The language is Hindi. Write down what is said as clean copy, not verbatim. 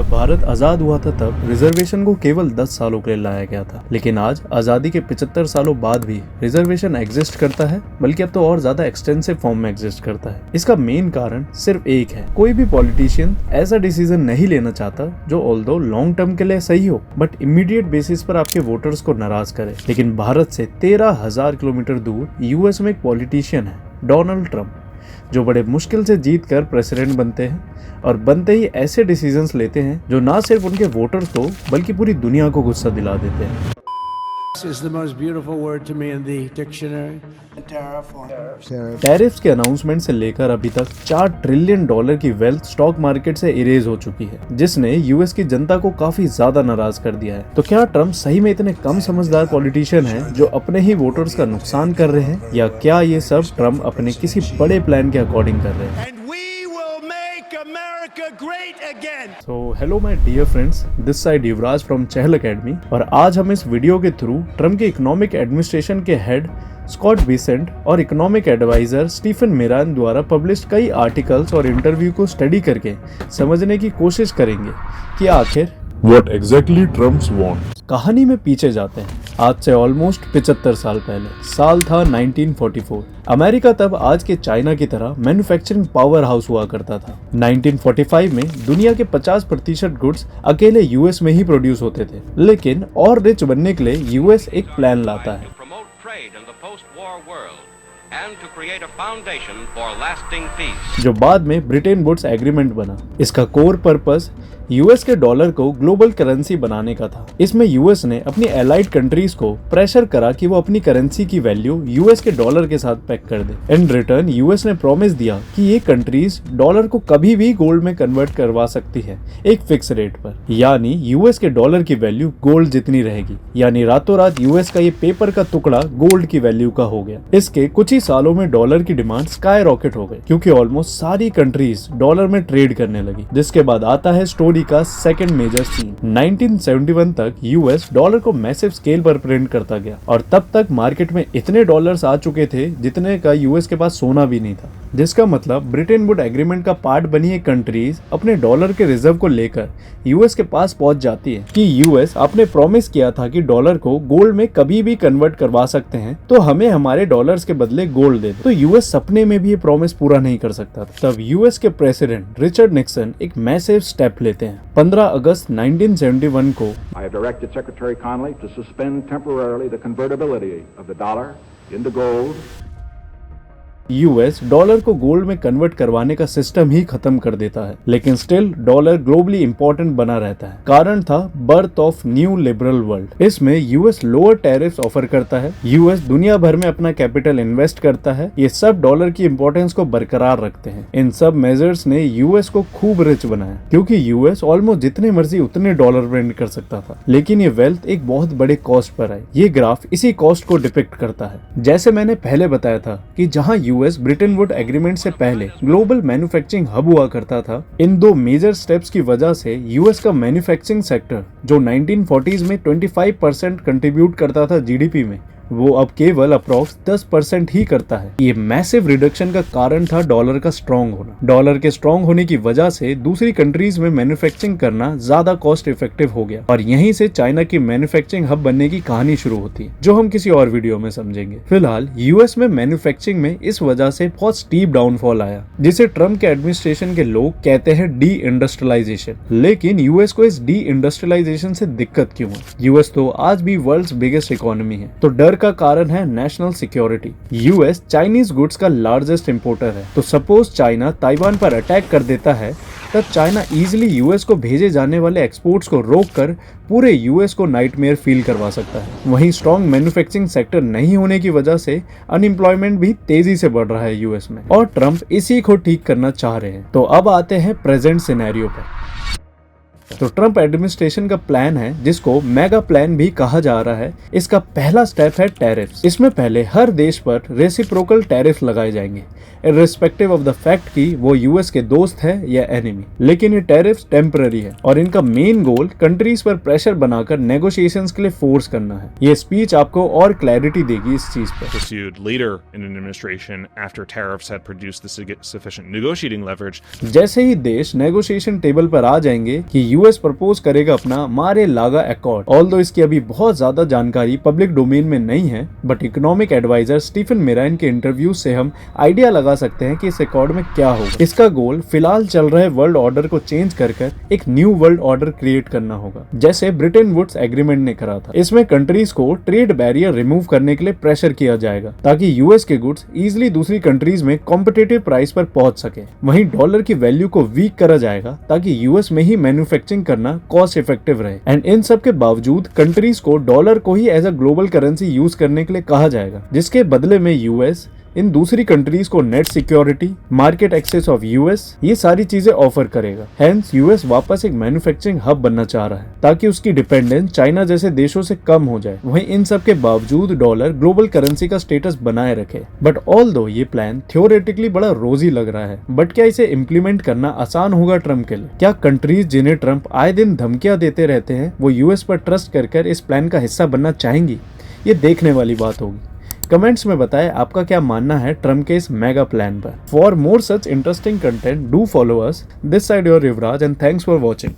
जब भारत आजाद हुआ था तब रिजर्वेशन को केवल 10 सालों के लिए लाया गया था, लेकिन आज आजादी के 75 सालों बाद भी रिजर्वेशन एग्जिस्ट करता है, बल्कि अब तो और ज्यादा एक्सटेंसिव फॉर्म में एग्जिस्ट करता है। इसका मेन कारण सिर्फ एक है, कोई भी पॉलिटिशियन ऐसा डिसीजन नहीं लेना चाहता जो ऑल्दो लॉन्ग टर्म के लिए सही हो बट इमीडिएट बेसिस पर आपके वोटर्स को नाराज करे। लेकिन भारत से 13,000 किलोमीटर दूर यूएस में एक पॉलिटिशियन है, डोनाल्ड ट्रंप, जो बड़े मुश्किल से जीत कर प्रेसिडेंट बनते हैं और बनते ही ऐसे डिसीजंस लेते हैं जो ना सिर्फ उनके वोटर्स को बल्कि पूरी दुनिया को गुस्सा दिला देते हैं। टैरिफ्स के अनाउंसमेंट से लेकर अभी तक $4 ट्रिलियन की वेल्थ स्टॉक मार्केट से इरेज हो चुकी है, जिसने यूएस की जनता को काफी ज्यादा नाराज कर दिया है। तो क्या ट्रम्प सही में इतने कम समझदार पॉलिटिशियन हैं जो अपने ही वोटर्स का नुकसान कर रहे हैं, या क्या ये सब ट्रम्प अपने किसी बड़े प्लान के अकॉर्डिंग कर रहे हैं? So hello my dear friends, this side Yuvraj from Chahal academy, और आज हम इस वीडियो के थ्रू ट्रम्प के इकोनॉमिक एडमिनिस्ट्रेशन के हेड स्कॉट बेसेंट और इकोनॉमिक एडवाइजर स्टीफन मिरान द्वारा पब्लिश कई आर्टिकल्स और इंटरव्यू को स्टडी करके समझने की कोशिश करेंगे कि आखिर What exactly Trumps want? कहानी में पीछे जाते हैं, आज से ऑलमोस्ट 75 साल पहले। साल था 1944। अमेरिका तब आज के चाइना की तरह मैन्युफैक्चरिंग पावर हाउस हुआ करता था। 1945 में दुनिया के 50% गुड्स अकेले यूएस में ही प्रोड्यूस होते थे, लेकिन और रिच बनने के लिए यूएस एक प्लान लाता है जो बाद में ब्रिटेन वुड्स एग्रीमेंट बना। इसका कोर पर्पस यूएस के डॉलर को ग्लोबल करेंसी बनाने का था। इसमें यूएस ने अपनी एलाइड कंट्रीज को प्रेशर करा कि वो अपनी करेंसी की वैल्यू यूएस के डॉलर के साथ पैक कर दे। इन रिटर्न यूएस ने प्रॉमिस दिया कि ये कंट्रीज डॉलर को कभी भी गोल्ड में कन्वर्ट करवा सकती है एक फिक्स रेट पर, यानी यूएस के डॉलर की वैल्यू गोल्ड जितनी रहेगी। यानी रातों रात यूएस का ये पेपर का टुकड़ा गोल्ड की वैल्यू का हो गया। इसके कुछ ही सालों में डॉलर की डिमांड स्काई रॉकेट हो गई, क्योंकि ऑलमोस्ट सारी कंट्रीज डॉलर में ट्रेड करने लगी। जिसके बाद आता है स्टोरी का सेकंड मेजर सीन। 1971 तक यूएस डॉलर को मैसिव स्केल पर प्रिंट करता गया, और तब तक मार्केट में इतने डॉलर्स आ चुके थे जितने का यूएस के पास सोना भी नहीं था। जिसका मतलब ब्रिटेन वुड एग्रीमेंट का पार्ट बनी ये कंट्रीज अपने डॉलर के रिजर्व को लेकर यूएस के पास पहुंच जाती है कि यूएस आपने प्रॉमिस किया था कि डॉलर को गोल्ड में कभी भी कन्वर्ट करवा सकते हैं, तो हमें हमारे डॉलर्स के बदले गोल्ड दे दो। तो यूएस सपने में भी ये प्रॉमिस पूरा नहीं कर सकता था। तब यूएस के प्रेसिडेंट रिचर्ड निक्सन एक मैसिव स्टेप लेते हैं। 15 अगस्त 1971 को I have directed Secretary Connally to suspend temporarily the convertibility of the dollar into gold. US dollar को गोल्ड में कन्वर्ट करवाने का सिस्टम ही खत्म कर देता है, लेकिन स्टिल डॉलर ग्लोबली इंपॉर्टेंट बना रहता है। कारण था birth of new liberal world. इसमें यूएस लोअर टैरिफ्स ऑफर करता है, यूएस दुनिया भर में अपना कैपिटल इन्वेस्ट करता है। ये सब डॉलर की इंपॉर्टेंस को बरकरार रखते हैं। इन सब मेजर्स ने यूएस को खूब रिच बनाया, क्योंकि यूएस ऑलमोस्ट जितने मर्जी उतने डॉलर प्रिंट कर सकता था। लेकिन ये वेल्थ एक बहुत बड़े कॉस्ट पर है। ये ग्राफ इसी कॉस्ट को डिपिक्ट करता है। जैसे मैंने पहले बताया था कि जहां यूएस ब्रिटेन वुड एग्रीमेंट से पहले ग्लोबल मैन्युफैक्चरिंग हब हुआ करता था, इन दो मेजर स्टेप्स की वजह से यूएस का मैन्युफैक्चरिंग सेक्टर जो 1940s में 25% कंट्रीब्यूट करता था जीडीपी में, वो अब केवल अप्रॉक्स 10% ही करता है। ये मैसिव रिडक्शन का कारण था डॉलर का स्ट्रॉन्ग होना। डॉलर के स्ट्रॉन्ग होने की वजह से दूसरी कंट्रीज में मैन्युफैक्चरिंग करना ज्यादा कॉस्ट इफेक्टिव हो गया, और यहीं से चाइना की मैन्युफैक्चरिंग हब बनने की कहानी शुरू होती है, जो हम किसी और वीडियो में समझेंगे। फिलहाल यूएस में मैन्युफैक्चरिंग में इस वजह से बहुत स्टीप डाउनफॉल आया, जिसे ट्रम्प के एडमिनिस्ट्रेशन के लोग कहते हैं डी इंडस्ट्रियलाइजेशन। लेकिन यूएस को इस डी इंडस्ट्रियलाइजेशन से दिक्कत क्यों है? यूएस तो आज भी वर्ल्ड्स बिगेस्ट इकोनॉमी है, तो डर का कारण है national security. US Chinese goods का लार्जेस्ट इंपोर्टर है, तो सपोज चाइना ताइवान पर अटैक कर देता है, तब चाइना इजीली यूएस को भेजे जाने वाले एक्सपोर्ट्स को रोककर पूरे यूएस को नाइटमेयर फील करवा सकता है। वहीं स्ट्रॉन्ग मैन्युफैक्चरिंग सेक्टर नहीं होने की वजह से अनएम्प्लॉयमेंट भी तेजी से बढ़ रहा है यूएस में, और ट्रम्प इसी को ठीक करना चाह रहे हैं। तो अब आते हैं प्रेजेंट सिनेरियो पर। तो ट्रम्प एडमिनिस्ट्रेशन का प्लान है, जिसको मेगा प्लान भी कहा जा रहा है। इसका पहला स्टेप है टैरिफ्स। इसमें पहले हर देश पर रेसिप्रोकल टैरिफ लगाए जाएंगे, इर्रिस्पेक्टिव ऑफ द फैक्ट कि वो यूएस के दोस्त है या एनिमी। लेकिन ये टैरिफ्स टेम्पररी है, और इनका मेन गोल कंट्रीज पर प्रेशर बनाकर नेगोशिएशंस के लिए फोर्स करना है। ये स्पीच आपको और क्लैरिटी देगी इस चीज पर। Pursued later in an administration after tariffs had produced the sufficient negotiating leverage. जैसे ही देश नेगोशिएशन टेबल पर आ जाएंगे कि यूएस प्रपोज करेगा अपना मारे लागा अकॉर्ड। ऑल्दो इसकी अभी बहुत ज्यादा जानकारी पब्लिक डोमेन में नहीं है, बट इकोनॉमिक एडवाइजर स्टीफन मिराइन के इंटरव्यू से हम आइडिया लगा सकते हैं कि इस अकॉर्ड में क्या होगा। इसका गोल फिलहाल चल रहे वर्ल्ड ऑर्डर को चेंज कर एक न्यू वर्ल्ड ऑर्डर क्रिएट करना होगा, जैसे ब्रिटेन वुड्स एग्रीमेंट ने करा था। इसमें कंट्रीज को ट्रेड बैरियर रिमूव करने के लिए प्रेशर किया जाएगा ताकि यूएस के गुड्स इजीली दूसरी कंट्रीज में कॉम्पिटिटिव प्राइस पर पहुंच सके। वहीं डॉलर की वैल्यू को वीक करा जाएगा ताकि यूएस में ही मैन्युफैक्चरिंग करना कॉस्ट इफेक्टिव रहे। एंड इन सब के बावजूद कंट्रीज को डॉलर को ही as a global currency use करने के लिए कहा जाएगा, जिसके बदले में यूएस इन दूसरी कंट्रीज को net security, market access of US, ये सारी चीजें ऑफर करेगा। हेंस यूएस वापस एक मैन्युफैक्चरिंग हब बनना चाह रहा है ताकि उसकी डिपेंडेंस चाइना जैसे देशों से कम हो जाए। वहीं इन सब के बावजूद डॉलर ग्लोबल करेंसी का स्टेटस बनाए रखे। बट ऑल्दो ये प्लान थ्योरेटिकली बड़ा रोजी लग रहा है, बट क्या इसे इम्प्लीमेंट करना आसान होगा ट्रम्प के लिए? क्या कंट्रीज जिन्हें ट्रम्प आए दिन धमकियां देते रहते हैं वो यूएस पर ट्रस्ट कर इस प्लान का हिस्सा बनना चाहेंगी? ये देखने वाली बात होगी। कमेंट्स में बताएं आपका क्या मानना है ट्रम्प के इस मेगा प्लान पर। For more such interesting content do follow us. This side your Yuvraj and thanks for watching.